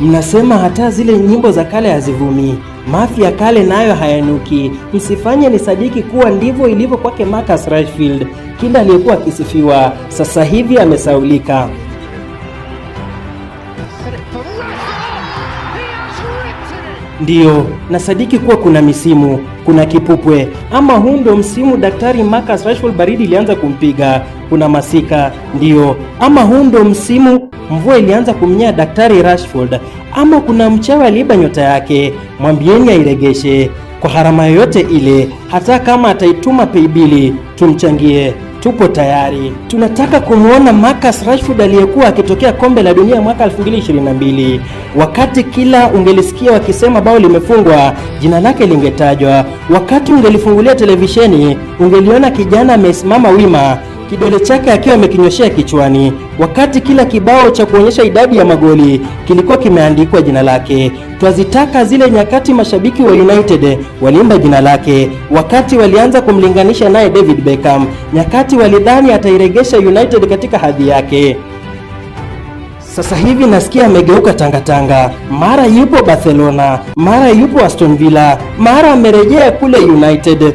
Mnasema hata zile nyimbo za kale hazivumi, mafi ya kale nayo hayanuki. Msifanye ni sadiki kuwa ndivyo ilivyo kwake Marcus Rashfield. Kila aliyekuwa akisifiwa sasa hivi amesaulika. Ndiyo, na sadiki kuwa kuna misimu, kuna kipupwe. Ama huu ndo msimu daktari Marcus Rashford baridi ilianza kumpiga, kuna masika. Ndiyo, ama huu ndo msimu mvua ilianza kumnyea daktari Rashford. Ama kuna mchawi aliiba nyota yake, mwambieni airegeshe kwa harama yoyote ile, hata kama ataituma peibili tumchangie. Tupo tayari. Tunataka kumuona Marcus Rashford aliyekuwa akitokea kombe la dunia mwaka 2022. Wakati kila ungelisikia wakisema bao limefungwa, jina lake lingetajwa. Wakati ungelifungulia televisheni, ungeliona kijana amesimama wima, kidole chake akiwa amekinyoshea kichwani. Wakati kila kibao cha kuonyesha idadi ya magoli kilikuwa kimeandikwa jina lake. Twazitaka zile nyakati mashabiki wa United waliimba jina lake, wakati walianza kumlinganisha naye David Beckham, nyakati walidhani atairegesha United katika hadhi yake. Sasa hivi nasikia amegeuka tangatanga, mara yupo Barcelona, mara yupo Aston Villa, mara amerejea kule United.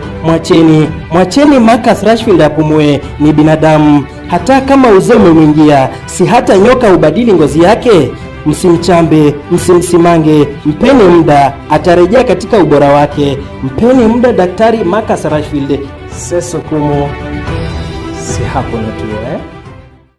Mwacheni Marcus Rashford apumue, ni binadamu. Hata kama uzee umemwingia, si hata nyoka ubadili ngozi yake? Msimchambe, msimsimange, mpeni muda, atarejea katika ubora wake. Mpeni muda daktari Marcus Rashford. Seso kumo si hapo na tu